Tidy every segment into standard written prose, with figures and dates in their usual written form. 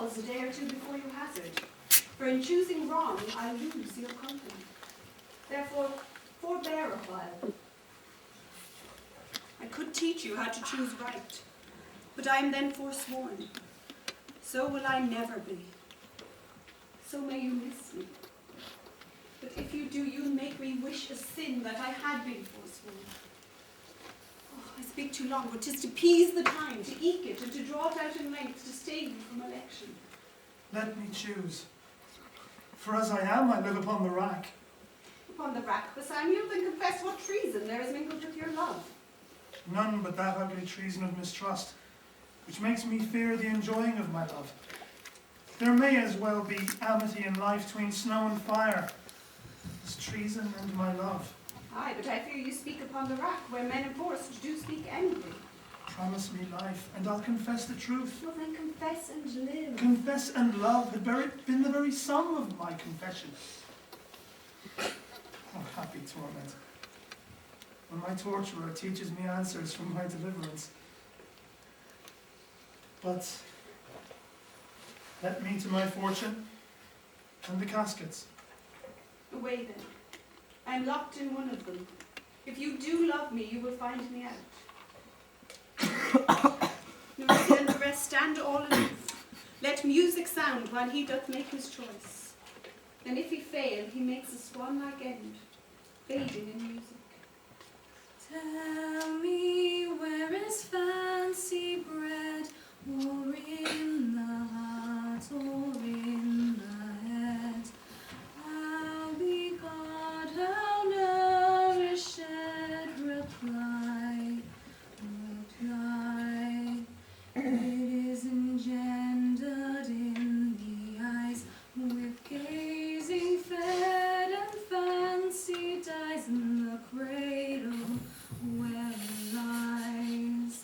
pause a day or two before you hazard, for in choosing wrong I lose your company. Therefore, forbear a while. I could teach you how to choose right, but I am then forsworn. So will I never be. So may you miss me. But if you do, you'll make me wish a sin that I had been forsworn. Oh, I speak too long, but 'tis to appease the time, to eke it, and to draw it out in length, to stay you from election. Let me choose. For as I am, I live upon the rack. Upon the rack, Bassanio, then confess what treason there is mingled with your love. None but that ugly treason of mistrust, which makes me fear the enjoying of my love. There may as well be amity in life between snow and fire, as treason and my love. Aye, but I fear you speak upon the rack, where men enforced do speak envy. Promise me life, and I'll confess the truth. Well then confess and live. Confess and love had been the very sum of my confession. Oh, happy torment, when my torturer teaches me answers from my deliverance. But let me to my fortune and the caskets. Away then. I am locked in one of them. If you do love me, you will find me out. Mercy and the rest stand all aloof. Let music sound while he doth make his choice. And if he fail, he makes a swan-like end, fading in music. Tell me, where is fancy bred, or in the heart, or in the head? How be God, how nourished, reply. It is engendered in the eyes, with gazing fed, and fancy dies in the cradle where it lies.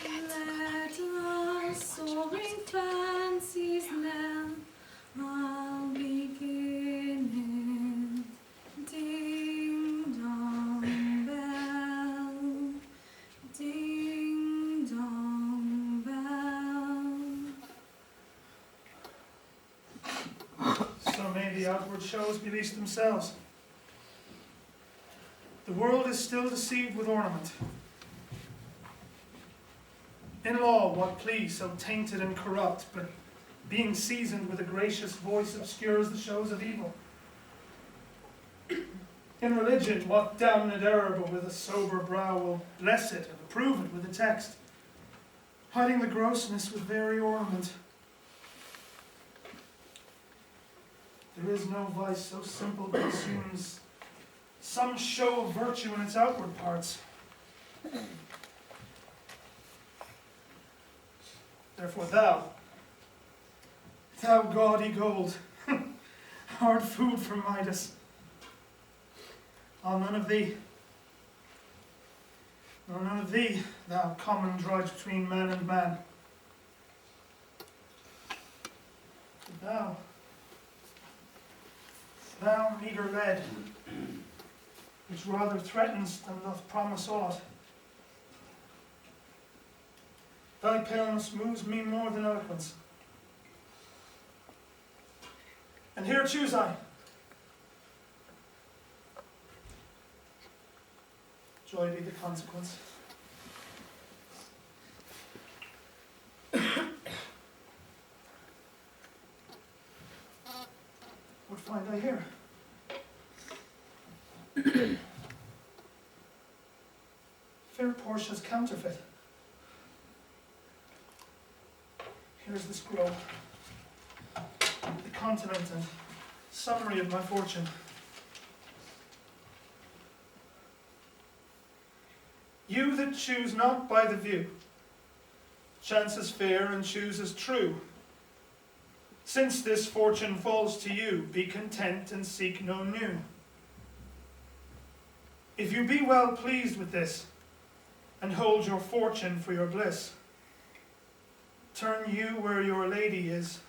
Let us soaring fancies now, I'll begin it. Ding dong bell, ding dong bell. So may the outward shows release themselves. The world is still deceived with ornament. In law, what plea so tainted and corrupt, but being seasoned with a gracious voice obscures the shows of evil? In religion, what damned error, but with a sober brow, will bless it and approve it with a text, hiding the grossness with very ornament? There is no vice so simple that assumes some show of virtue in its outward parts. Therefore thou gaudy gold, hard food for Midas, I'll none of thee, thou common drudge between man and man. Thou meager lead, which rather threatens than doth promise aught. Thy paleness moves me more than eloquence. And here choose I. Joy be the consequence. What find I here? Fair Portia's counterfeit. Here's the scroll, the continent and summary of my fortune. You that choose not by the view, chance is fair and choose as true. Since this fortune falls to you, be content and seek no new. If you be well pleased with this, and hold your fortune for your bliss, turn you where your lady is,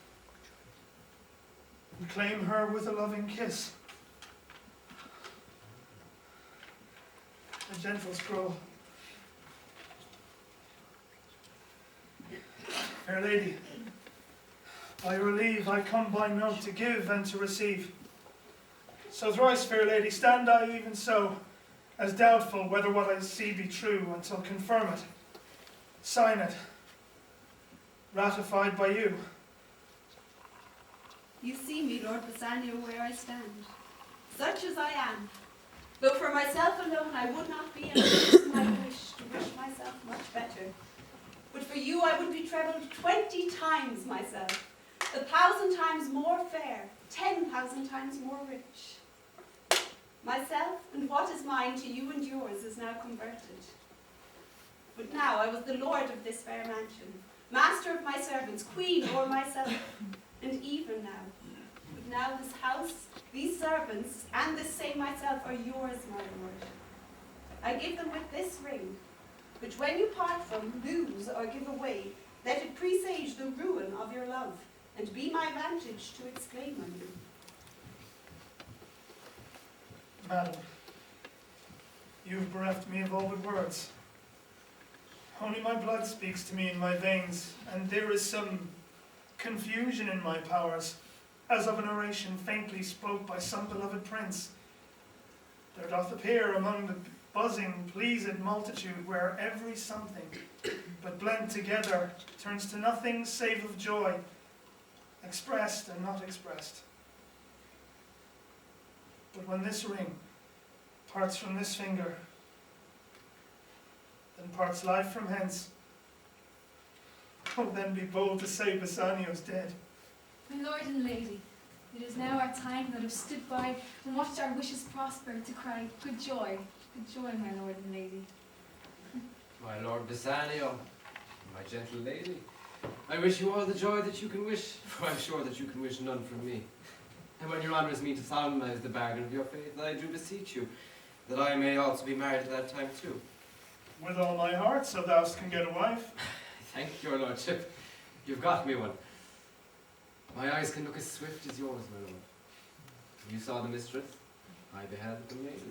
and claim her with a loving kiss. A gentle scroll. Fair lady, By your leave, I come by note to give and to receive. So thrice, fair lady, stand I even so, as doubtful whether what I see be true, until confirm it, sign it, ratified by you. You see me, Lord Bassanio, where I stand, such as I am. Though for myself alone I would not be, and it is my wish to wish myself much better. But for you I would be trebled 20 times myself, 1,000 times more fair, 10,000 times more rich. Myself and what is mine to you and yours is now converted. But now I was the lord of this fair mansion, master of my servants, queen o'er myself, and even now. But now this house, these servants, and this same myself are yours, my lord. I give them with this ring, which when you part from, lose, or give away, let it presage the ruin of your love, and be my vantage to exclaim on you. Madam, you have bereft me of all but words. Only my blood speaks to me in my veins, and there is some confusion in my powers, as of an oration faintly spoke by some beloved prince. There doth appear among the buzzing, pleased multitude, where every something, but blent together, turns to nothing save of joy, expressed and not expressed. But when this ring parts from this finger, then parts life from hence, oh, then be bold to say Bassanio's dead. My lord and lady, it is now our time that have stood by and watched our wishes prosper to cry, good joy, my lord and lady. My lord Bassanio, my gentle lady, I wish you all the joy that you can wish, for I'm sure that you can wish none from me. And when your honours me to solemnize the bargain of your faith, I do beseech you, that I may also be married at that time too. With all my heart, so thou can get a wife. Thank your lordship, you've got me one. My eyes can look as swift as yours, my lord. You saw the mistress, I beheld the maid.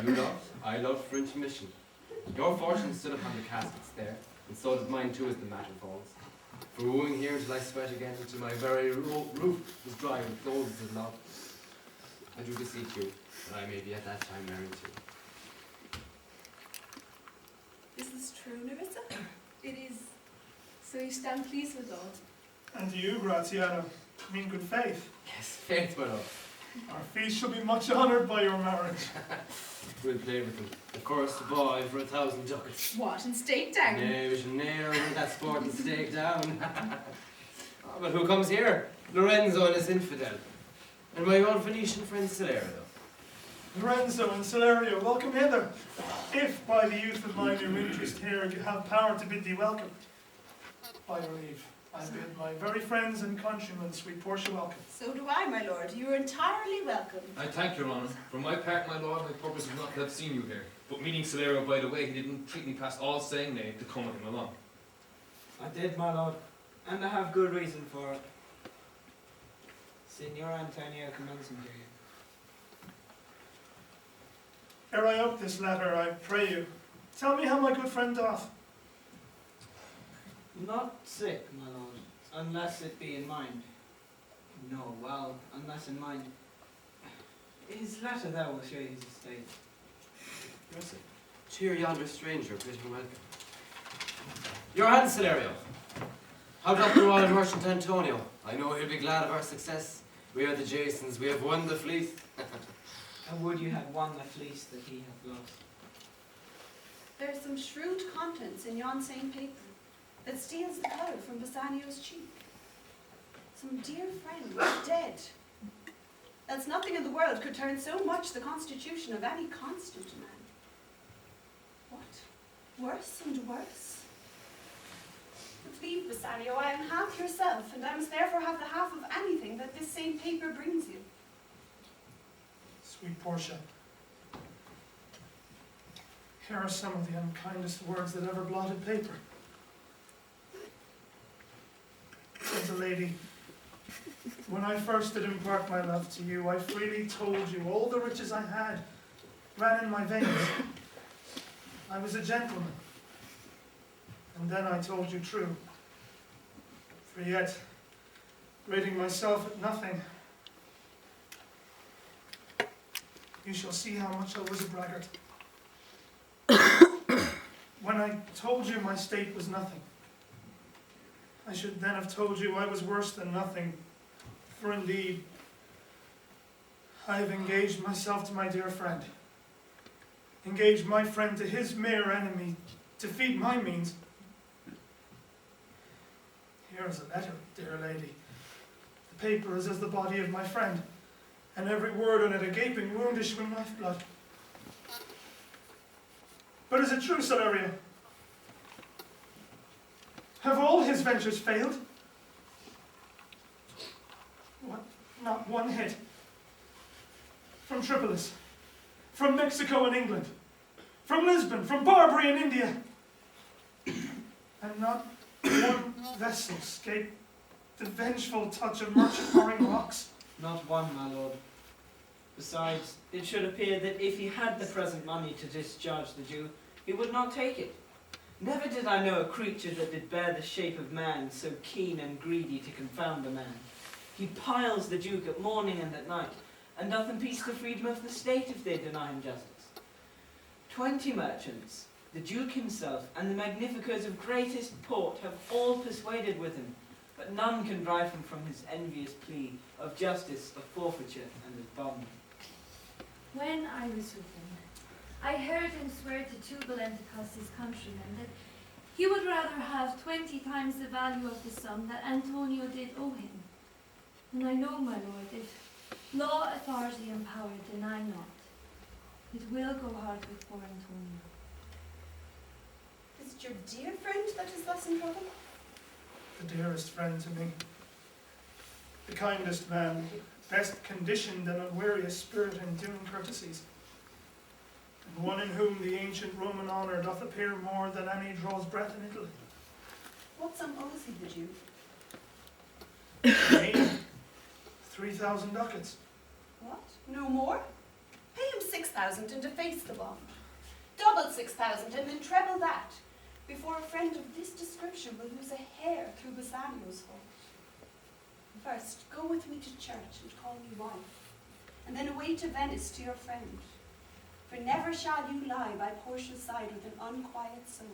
You loved, I loved for intermission. Your fortune stood upon the caskets there, and so did mine too as the matter falls. For wooing here till I sweat again, till my very roof was dry with gold of love. I do beseech you, that I may be at that time married too. Is this true, Nerissa? It is. So you stand pleased with all? And you, Gratiano, mean good faith. Yes, faith, my love. Our feast shall be much honoured by your marriage. We'll play with them. Of course, a boy for 1,000 ducats. What, and stake down? Nay, we shall ne'er win that sport and stake down. Oh, but who comes here? Lorenzo and his infidel. And my old Venetian friend Celerio. Lorenzo and Celerio, welcome hither. If by the youth of my new interest here you have power to bid thee welcome. By your leave, I bid my very friends and countrymen sweet Portia welcome. So do I, my lord. You are entirely welcome. I thank your honour. For my part, my lord, my purpose was not to have seen you here. But meeting Celerio by the way, he didn't treat me past all saying nay to come with him along. I did, my lord, and I have good reason for it. Signor Antonio commends him to you. Ere I ope this letter, I pray you, tell me how my good friend doth. Not sick, my lord, unless it be in mind. No, well, unless in mind. His letter there will show you his estate. Yes, cheer yonder stranger, pretty welcome. Your hand, Celerio. How doth the royal merchant Antonio? I know he'll be glad of our success. We are the Jasons, we have won the fleece. And would you had won the fleece that he hath lost. There's some shrewd contents in yon same paper that steals the colour from Bassanio's cheek. Some dear friend dead. Else nothing in the world could turn so much the constitution of any constant man. What? Worse and worse? But leave, Bassanio, I am half yourself, and I must therefore have the half of anything that this same paper brings you. Sweet Portia, here are some of the unkindest words that ever blotted paper. As a lady, when I first did impart my love to you, I freely told you all the riches I had ran in my veins. I was a gentleman. And then I told you true, For yet, rating myself at nothing, you shall see how much I was a braggart. When I told you my state was nothing, I should then have told you I was worse than nothing, for indeed, I have engaged myself to my dear friend, engaged my friend to his mere enemy, to feed my means. Here is a letter, dear lady. The paper is as the body of my friend, and every word on it a gaping wound issuing lifeblood. But is it true, Salerio? Have all his ventures failed? What? Not one hit. From Tripolis, from Mexico and England, from Lisbon, from Barbary and India. And not one vessel escaped the vengeful touch of merchant-marring rocks. Not one, my lord. Besides, it should appear that if he had the present money to discharge the Jew, he would not take it. Never did I know a creature that did bear the shape of man, so keen and greedy to confound a man. He piles the Duke at morning and at night, and doth impeach the freedom of the state if they deny him justice. 20 merchants, the Duke himself, and the magnificers of greatest port have all persuaded with him, but none can drive him from his envious plea of justice, of forfeiture, and of bond. When I was with him, I heard him swear to Tubalenticus, his countryman, that he would rather have 20 times the value of the sum that Antonio did owe him. And I know, my lord, if law, authority, and power deny not, it will go hard with poor Antonio. Is it your dear friend that is thus in trouble? The dearest friend to me, the kindest man, best conditioned and unweariest spirit in doing courtesies, and one in whom the ancient Roman honour doth appear more than any draws breath in Italy. What sum owes he the Jew? Me, 3,000 ducats. What? No more? Pay him 6,000 and deface the bond. Double 6,000 and then treble that, before a friend of this description will lose a hair through Bassanio's fault. First, go with me to church and call me wife, and then away to Venice to your friend. For never shall you lie by Portia's side with an unquiet soul.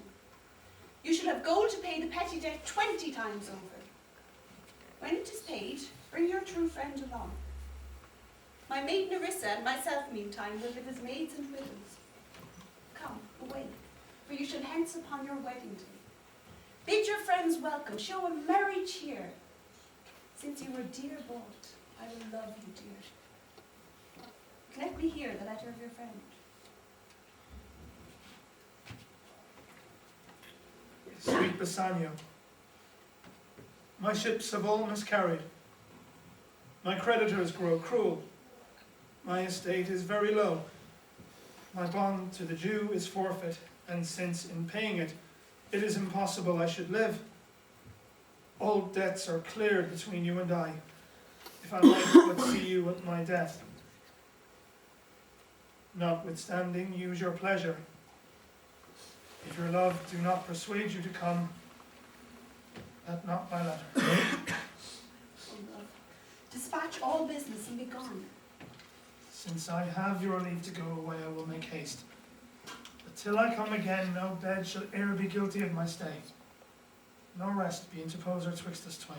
You shall have gold to pay the petty debt 20 times over. When it is paid, bring your true friend along. My maid Nerissa and myself, meantime, will live as maids and widows. Come, away, for you shall hence upon your wedding day. Bid your friends welcome, show a merry cheer. Since you were dear bought, I will love you dear. Let me hear the letter of your friend. Sweet Bassanio, my ships have all miscarried. My creditors grow cruel. My estate is very low. My bond to the Jew is forfeit, and since in paying it, it is impossible I should live. All debts are cleared between you and I, if I might but see you at my death. Notwithstanding, use your pleasure. If your love do not persuade you to come, let not by letter. Oh, love, dispatch all business and be gone. Since I have your leave to go away, I will make haste. But till I come again, no bed shall e'er be guilty of my stay, no rest be interposer twixt us twain.